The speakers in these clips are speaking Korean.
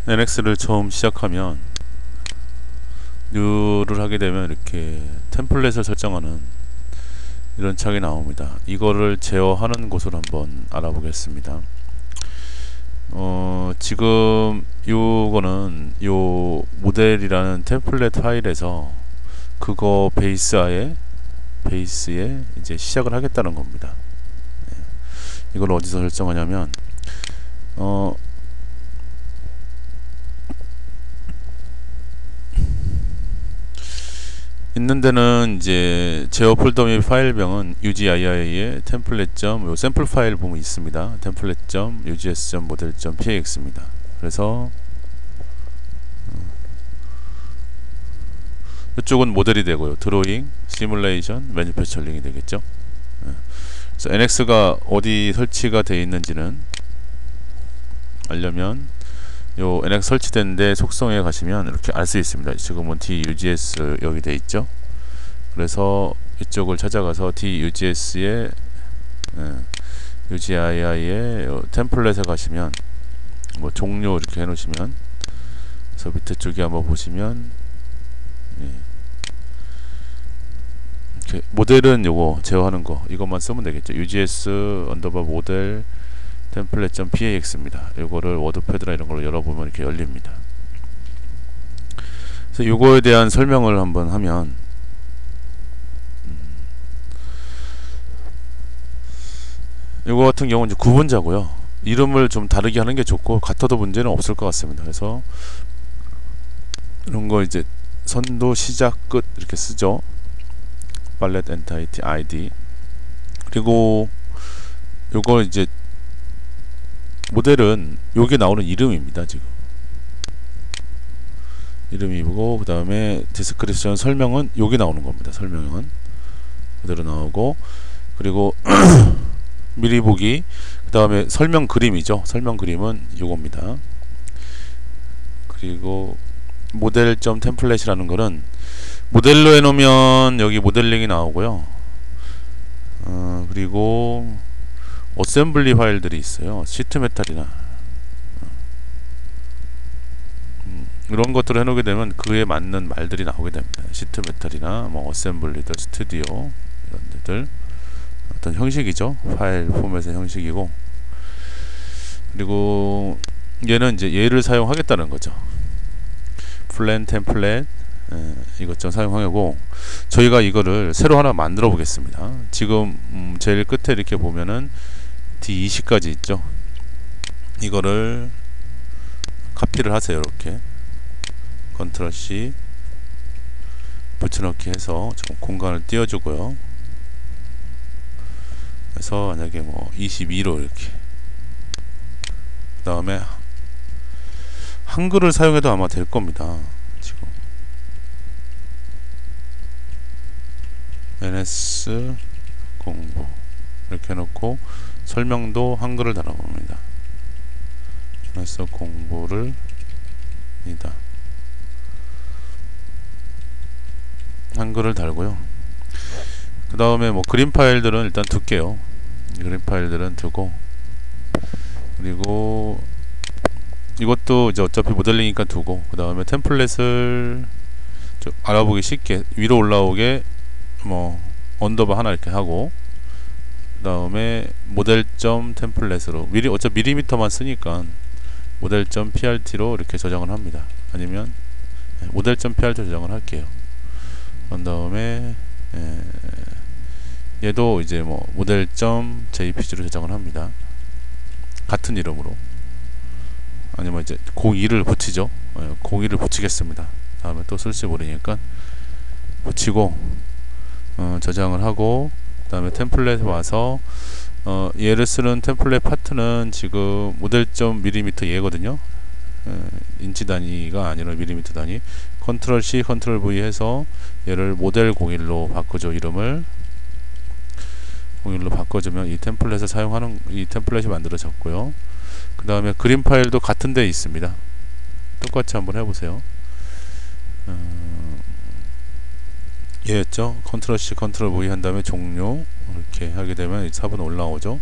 NX를 처음 시작하면 New를 하게 되면 이렇게 템플릿을 설정하는 이런 창이 나옵니다. 이거를 제어하는 곳을 한번 알아보겠습니다. 지금 요거는 요 모델이라는 템플릿 파일에서 그거 베이스에 이제 시작을 하겠다는 겁니다. 이걸 어디서 설정하냐면 있는 데는 이제 제어 폴더 및 파일명은 UGII의 템플릿.요 샘플 파일 보면 있습니다. 템플릿.ugs.model.px입니다. 그래서 이쪽은 모델이 되고요. 드로잉, 시뮬레이션, 매니페처링이 되겠죠. 그래서 NX가 어디 설치가 되어 있는지는 알려면 요 NX 설치된 데 속성에 가시면 이렇게 알 수 있습니다. 지금은 DUGS 여기 돼 있죠. 그래서 이쪽을 찾아가서 DUGS의 UGII의 템플릿에 가시면 뭐 종료 이렇게 해놓으시면, 그래서 밑에 쪽에 한번 보시면 이렇게 모델은 요거 제어하는 거 이것만 쓰면 되겠죠. UGS 언더바 모델 템플릿.pax입니다. 요거를 워드패드나 이런 걸로 열어보면 이렇게 열립니다. 그래서 요거에 대한 설명을 한번 하면, 요거 같은 경우는 이제 구분자고요. 이름을 좀 다르게 하는 게 좋고 같아도 문제는 없을 것 같습니다. 그래서 이런 거 이제 선도 시작 끝 이렇게 쓰죠. 발렛 엔타이티 아이디. 그리고 요거 이제 모델은 여기 나오는 이름입니다. 지금 이름이고, 그 다음에 디스크립션 설명은 여기 나오는 겁니다. 설명은 그대로 나오고, 그리고 미리 보기, 그 다음에 설명 그림이죠. 설명 그림은 요겁니다. 그리고 모델.점 템플릿이라는 거는 모델로 해놓으면 여기 모델링이 나오고요. 그리고 어셈블리 파일들이 있어요. 시트메탈이나 이런 것들을 해놓게 되면 그에 맞는 말들이 나오게 됩니다. 시트메탈이나 뭐 어셈블리들, 스튜디오 이런 데들 어떤 형식이죠. 파일 포맷의 형식이고, 그리고 얘는 이제 얘를 사용하겠다는 거죠. 플랜 템플릿 이것 좀 사용하고, 저희가 이거를 새로 하나 만들어 보겠습니다. 지금 제일 끝에 이렇게 보면은 D20까지 있죠. 이거를 카피를 하세요. 이렇게 컨트롤 C 붙여넣기 해서 좀 공간을 띄워주고요. 그래서 만약에 뭐 22로 이렇게, 그 다음에 한글을 사용해도 아마 될 겁니다. 지금 NS 공부 이렇게 해놓고 설명도 한글을 달아봅니다. NS 공부를 니다 한글을 달고요. 그 다음에 뭐 그림 파일들은 일단 둘게요. 그림 파일들은 두고, 그리고 이것도 이제 어차피 모델링이니까 두고, 그 다음에 템플릿을 좀 알아보기 쉽게 위로 올라오게 뭐 언더바 하나 이렇게 하고, 그 다음에 모델.점 템플릿으로 미리 어차피 밀리미터만 쓰니까 모델.점 PRT로 이렇게 저장을 합니다. 아니면 모델.점 PRT 저장을 할게요. 그런 다음에 얘도 이제 뭐 모델.점 JPG로 저장을 합니다. 같은 이름으로. 아니면 이제 02를 붙이죠. 02를 붙이겠습니다. 다음에 또 쓸지 모르니까 붙이고 저장을 하고, 그 다음에 템플릿에 와서 얘를 쓰는 템플릿 파트는 지금 모델.점 밀리미터 얘거든요. 인치 단위가 아니라 밀리미터 단위. 컨트롤 C 컨트롤 V 해서 얘를 모델 01로 바꾸죠. 이름을 01로 바꿔주면 이 템플릿을 사용하는, 이 템플릿이 만들어졌고요. 그 다음에 그림 파일도 같은 데 있습니다. 똑같이 한번 해보세요. 얘였죠. 컨트롤 C 컨트롤 V 한 다음에 종료 이렇게 하게 되면 이 4번 올라오죠.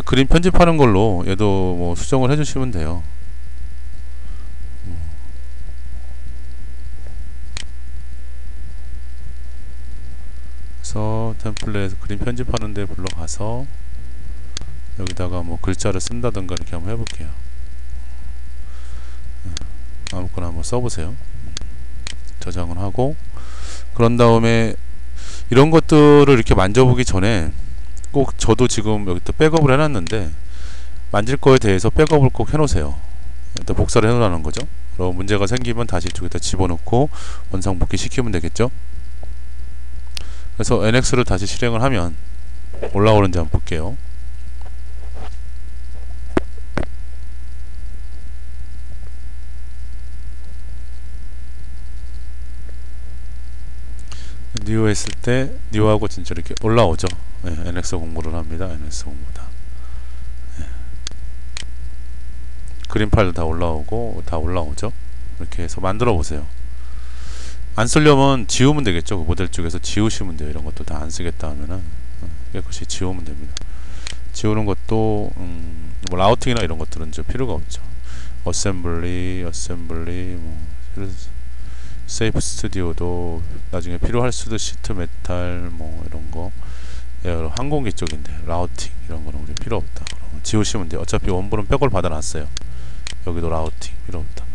그림 편집하는 걸로 얘도 뭐 수정을 해주시면 돼요. 그래서 템플릿 그림 편집하는데 불러가서 여기다가 뭐 글자를 쓴다든가 이렇게 한번 해볼게요. 아무거나 한번 써보세요. 저장을 하고, 그런 다음에 이런 것들을 이렇게 만져보기 전에 꼭, 저도 지금 여기 또 백업을 해놨는데 만질 거에 대해서 백업을 꼭 해놓으세요. 일단 복사를 해놓으라는 거죠. 그럼 문제가 생기면 다시 이쪽에다 집어넣고 원상복귀 시키면 되겠죠. 그래서 NX를 다시 실행을 하면 올라오는지 한번 볼게요. 뉴 했을 때 뉴하고 진짜 이렇게 올라오죠. 네, NX 공부를 합니다. NX 공부다. 네. 그림 파일도 다 올라오고 다 올라오죠. 이렇게 해서 만들어 보세요. 안 쓰려면 지우면 되겠죠. 그 모델 쪽에서 지우시면 돼요. 이런 것도 다 안 쓰겠다 하면은 깨끗이 지우면 됩니다. 지우는 것도 뭐 라우팅이나 이런 것들은 좀 필요가 없죠. 어셈블리 뭐 세이프 스튜디오도 나중에 필요할 수도, 시트 메탈 뭐 이런 거, 항공기 쪽인데 라우팅 이런 거는 우리 필요 없다. 그러면 지우시면 돼요. 어차피 원본은 백을 받아놨어요. 여기도 라우팅 필요 없다.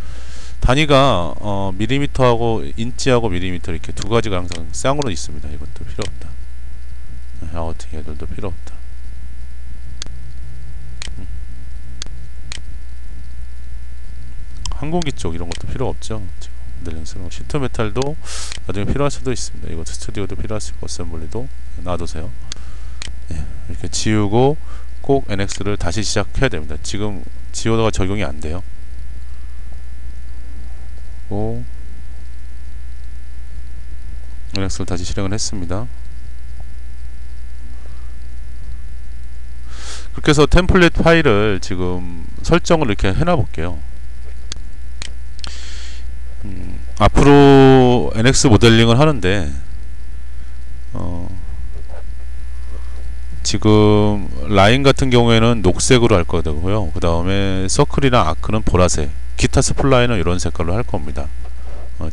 단위가 밀리미터하고 인치하고 밀리미터 이렇게 두 가지가 항상 쌍으로 있습니다. 이것도 필요 없다. 라우팅 애들도 필요 없다. 항공기 쪽 이런 것도 필요 없죠. 지금 모델링스는 시트 메탈도 나중에 필요할 수도 있습니다. 이거 스튜디오도 필요할 수 있고 어셈블리도 놔두세요. 네, 이렇게 지우고 꼭 NX를 다시 시작해야 됩니다. 지금 지우다가 적용이 안 돼요. NX를 다시 실행을 했습니다. 그렇게 해서 템플릿 파일을 지금 설정을 이렇게 해놔 볼게요. 앞으로 NX 모델링을 하는데 지금 라인 같은 경우에는 녹색으로 할 거고요. 그 다음에 서클이나 아크는 보라색, 기타 스플라인은 이런 색깔로 할 겁니다.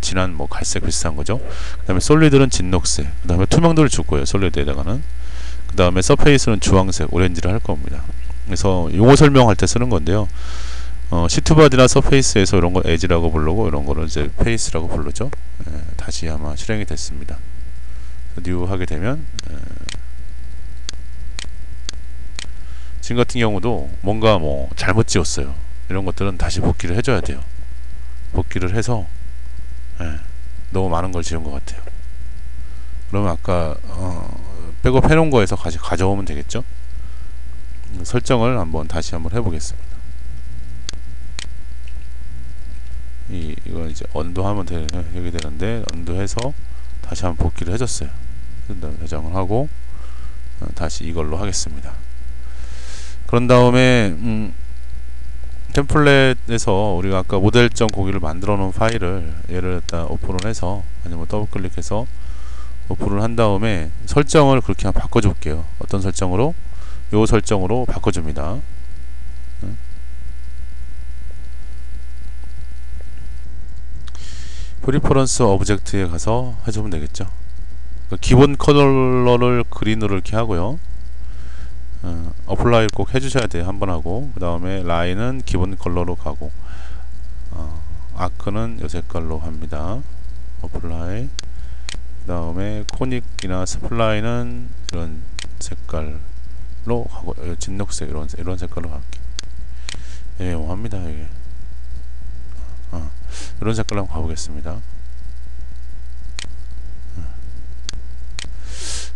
진한 뭐 갈색 비슷한 거죠. 그 다음에 솔리드는 진녹색, 그 다음에 투명도를 줄 거예요. 솔리드에다가는. 그 다음에 서페이스는 주황색, 오렌지를 할 겁니다. 그래서 용어 설명할 때 쓰는 건데요. 시트바디나 서페이스에서 이런 거 에지라고 부르고 이런 거를 이제 페이스라고 부르죠. 다시 아마 실행이 됐습니다. 뉴 하게 되면 지금 같은 경우도 뭔가 뭐 잘못 지웠어요. 이런 것들은 다시 복귀를 해줘야 돼요. 복귀를 해서 너무 많은 걸 지운 것 같아요. 그러면 아까 백업 해놓은 거에서 다시 가져오면 되겠죠. 설정을 다시 한번 해보겠습니다. 이거 이제 언도하면 되게 되는데 언도해서 다시 한번 복귀를 해줬어요. 그다음에 저장을 하고 다시 이걸로 하겠습니다. 그런 다음에 템플릿에서 우리가 아까 모델.공유를 고기를 만들어 놓은 파일을 얘를 일단 오픈을 해서, 아니면 더블 클릭해서 오픈을 한 다음에 설정을 그렇게 한번 바꿔 줄게요. 어떤 설정으로? 요 설정으로 바꿔 줍니다. 프리퍼런스 오브젝트에 가서 해주면 되겠죠. 기본 컬러를 그린으로 이렇게 하고요. 어플라이 꼭 해주셔야 돼요. 한번 하고, 그 다음에 라인은 기본 컬러로 가고, 아크는 요 색깔로 합니다. 어플라이. 그 다음에 코닉이나 스플라인은 이런 색깔로 가고, 진녹색 이런 색깔로 갈게요. 합니다. 이게 이런 색깔로 한번 가보겠습니다.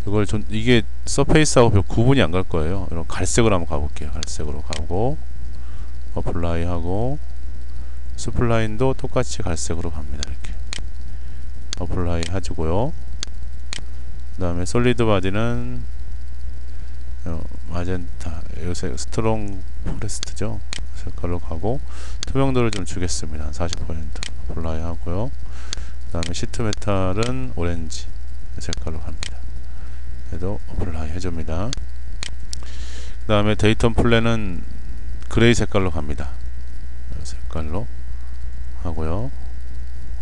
이걸 이게 서페이스하고 별 구분이 안 갈 거예요. 이런 갈색으로 한번 가볼게요. 갈색으로 가고, 어플라이 하고, 스플라인도 똑같이 갈색으로 갑니다. 이렇게 어플라이 해주고요. 그 다음에 솔리드 바디는 마젠타, 요새 스트롱 포레스트죠. 색깔로 가고, 투명도를 좀 주겠습니다. 한 40% 어플라이 하고요. 그 다음에 시트 메탈은 오렌지 색깔로 갑니다. 얘도 어플라이 해줍니다. 그 다음에 데이터 플랜은 그레이 색깔로 갑니다. 이 색깔로 하고요.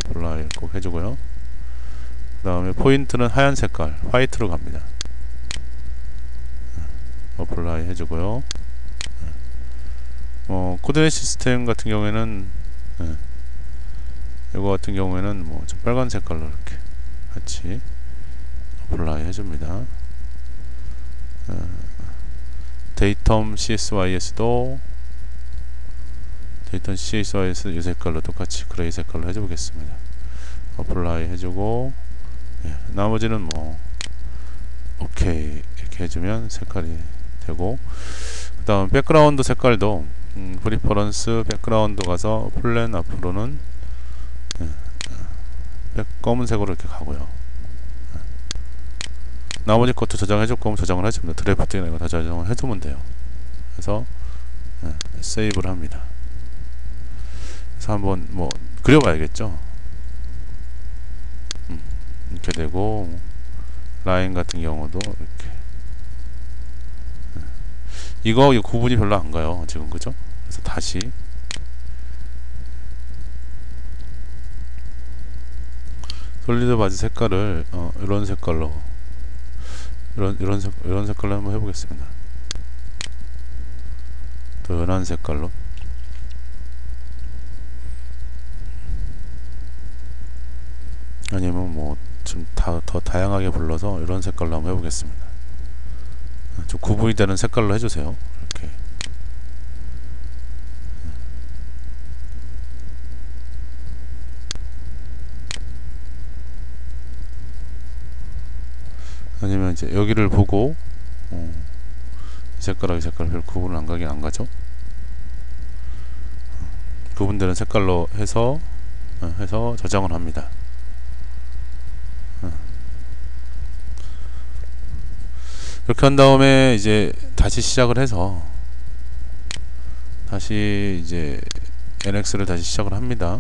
어플라이 꼭 해주고요. 그 다음에 포인트는 하얀 색깔 화이트로 갑니다. 어플라이 해주고요. 코디네이트 시스템 같은 경우에는 이거 같은 경우에는 뭐 빨간 색깔로 이렇게 같이 어플라이 해줍니다. 데이텀 CSYS도 데이텀 CSYS 이 색깔로 똑같이 그레이 색깔로 해주겠습니다. 어플라이 해주고 나머지는 뭐 오케이 이렇게 해주면 색깔이 되고, 그 다음 백그라운드 색깔도 프리퍼런스 백그라운드 가서 플랜 앞으로는 검은색으로 이렇게 가고요. 나머지 것도 저장해줄 거면 저장을 해줍니다. 드래프트나 이거 다 저장을 해두면 돼요. 그래서 세이브를 합니다. 그래서 한번 뭐 그려봐야겠죠. 이렇게 되고, 라인 같은 경우도 이렇게 이거 구분이 별로 안 가요 지금, 그죠? 그래서 다시 솔리드 바지 색깔을 이런 색깔로 이런 색깔로 한번 해보겠습니다. 더 연한 색깔로. 아니면 뭐 좀 더 다양하게 불러서 이런 색깔로 한번 해보겠습니다. 좀 구분이 되는 색깔로 해주세요. 이렇게. 아니면 이제 여기를 보고 이 색깔하고 이 색깔 별 구분을 안 가긴 안 가죠. 구분되는 색깔로 해서 저장을 합니다. 이렇게 한 다음에 이제 다시 시작을 해서 다시 이제 NX를 다시 시작을 합니다.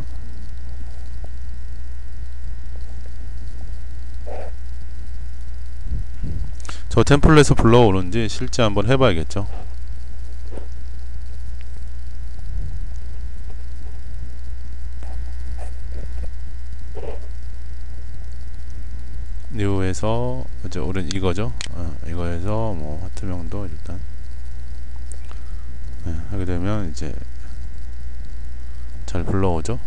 저 템플릿에서 불러오는지 실제 한번 해봐야겠죠. 뉴에서 이제 오른 이거죠. 이거에서 뭐 하트명도 일단 하게 되면 이제 잘 불러오죠.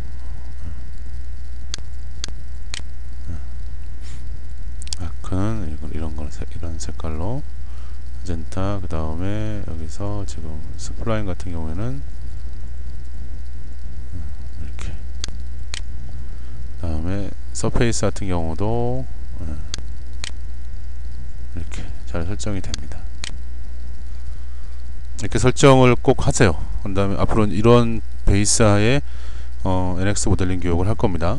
아크는 이런 색깔로 아젠타. 그 다음에 여기서 지금 스플라인 같은 경우에는 이렇게. 그 다음에 서페이스 같은 경우도 이렇게 잘 설정이 됩니다. 이렇게 설정을 꼭 하세요. 그 다음에 앞으로는 이런 베이스하에 NX 모델링 교육을 할 겁니다.